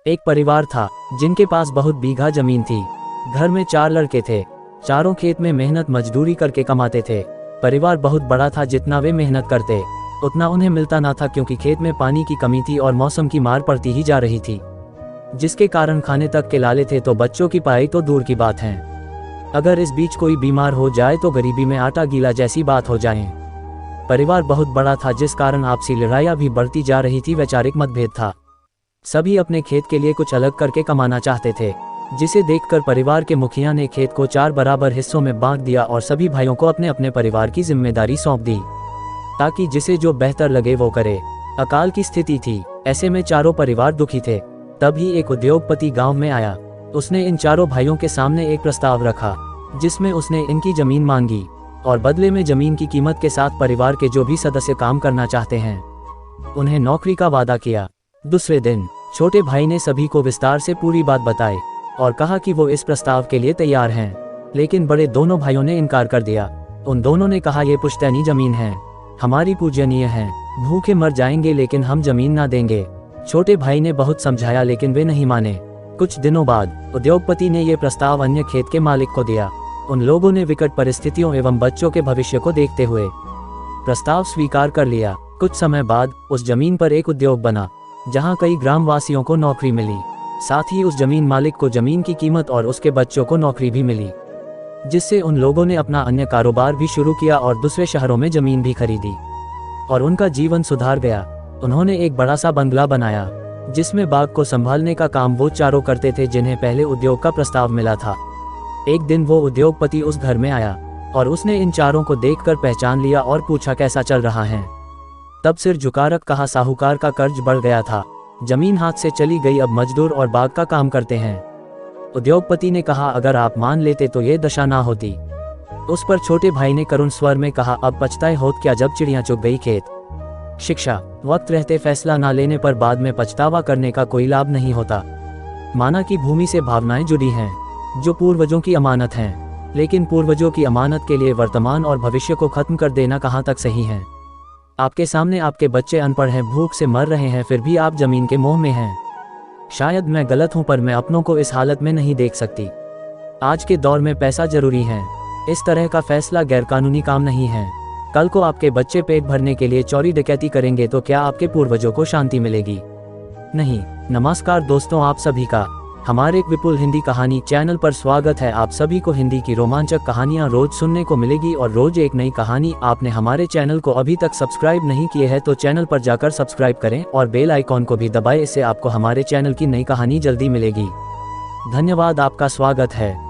एक परिवार था जिनके पास बहुत बीघा जमीन थी। घर में 4 लड़के थे। चारों खेत में मेहनत मजदूरी करके कमाते थे। परिवार बहुत बड़ा था, जितना वे मेहनत करते उतना उन्हें मिलता ना था, क्योंकि खेत में पानी की कमी थी और मौसम की मार पड़ती ही जा रही थी, जिसके कारण खाने तक के लाले थे तो बच्चों की पढ़ाई तो दूर की बात है। अगर इस बीच कोई बीमार हो जाए तो गरीबी में आटा गीला जैसी बात हो जाए। परिवार बहुत बड़ा था, जिस कारण आपसी लड़ाइयाँ भी बढ़ती जा रही थी। वैचारिक मतभेद था। सभी अपने खेत के लिए कुछ अलग करके कमाना चाहते थे, जिसे देखकर परिवार के मुखिया ने खेत को 4 बराबर हिस्सों में बांट दिया और सभी भाइयों को अपने अपने परिवार की जिम्मेदारी सौंप दी, ताकि जिसे जो बेहतर लगे वो करे। अकाल की स्थिति थी, ऐसे में चारों परिवार दुखी थे। तभी एक उद्योगपति गांव में आया। उसने इन चारों भाइयों के सामने एक प्रस्ताव रखा, जिसमें उसने इनकी जमीन मांगी और बदले में जमीन की कीमत के साथ परिवार के जो भी सदस्य काम करना चाहते हैं उन्हें नौकरी का वादा किया। दूसरे दिन छोटे भाई ने सभी को विस्तार से पूरी बात बताई और कहा कि वो इस प्रस्ताव के लिए तैयार हैं, लेकिन बड़े दोनों भाइयों ने इनकार कर दिया। उन दोनों ने कहा, ये पुश्तैनी जमीन है, हमारी पूजनीय है, भूखे मर जाएंगे लेकिन हम जमीन ना देंगे। छोटे भाई ने बहुत समझाया लेकिन वे नहीं माने। कुछ दिनों बाद उद्योगपति ने यह प्रस्ताव अन्य खेत के मालिक को दिया। उन लोगों ने विकट परिस्थितियों एवं बच्चों के भविष्य को देखते हुए प्रस्ताव स्वीकार कर लिया। कुछ समय बाद उस जमीन पर एक उद्योग बना, जहां कई ग्रामवासियों को नौकरी मिली। साथ ही उस जमीन मालिक को जमीन की कीमत और उसके बच्चों को नौकरी भी मिली, जिससे उन लोगों ने अपना अन्य कारोबार भी शुरू किया और दूसरे शहरों में जमीन भी खरीदी और उनका जीवन सुधार गया। उन्होंने एक बड़ा सा बंगला बनाया, जिसमें बाग को संभालने का काम वो चारों करते थे जिन्हें पहले उद्योग का प्रस्ताव मिला था। एक दिन वो उद्योगपति उस घर में आया और उसने इन चारों को देखकर पहचान लिया और पूछा, कैसा चल रहा है। तब सिर झुका रख कहा, साहूकार का कर्ज बढ़ गया था, जमीन हाथ से चली गई, अब मजदूर और बाग का काम करते हैं। उद्योगपति ने कहा, अगर आप मान लेते तो ये दशा ना होती। उस पर छोटे भाई ने करुण स्वर में कहा, अब पछताए होत क्या जब चिड़ियां चुग गई खेत। शिक्षा, वक्त रहते फैसला ना लेने पर बाद में पछतावा करने का कोई लाभ नहीं होता। माना कि भूमि से भावनाएं जुड़ी हैं जो पूर्वजों की अमानत हैं, लेकिन पूर्वजों की अमानत के लिए वर्तमान और भविष्य को खत्म कर देना कहाँ तक सही है। आपके सामने आपके बच्चे अनपढ़ हैं, भूख से मर रहे हैं, फिर भी आप जमीन के मोह में हैं। शायद मैं गलत हूं, पर मैं अपनों को इस हालत में नहीं देख सकती। आज के दौर में पैसा जरूरी है, इस तरह का फैसला गैरकानूनी काम नहीं है। कल को आपके बच्चे पेट भरने के लिए चोरी डकैती करेंगे तो क्या आपके पूर्वजों को शांति मिलेगी? नहीं। नमस्कार दोस्तों, आप सभी का हमारे एक विपुल हिंदी कहानी चैनल पर स्वागत है। आप सभी को हिंदी की रोमांचक कहानियां रोज सुनने को मिलेगी और रोज एक नई कहानी। आपने हमारे चैनल को अभी तक सब्सक्राइब नहीं किए है तो चैनल पर जाकर सब्सक्राइब करें और बेल आइकॉन को भी दबाएं, इससे आपको हमारे चैनल की नई कहानी जल्दी मिलेगी। धन्यवाद, आपका स्वागत है।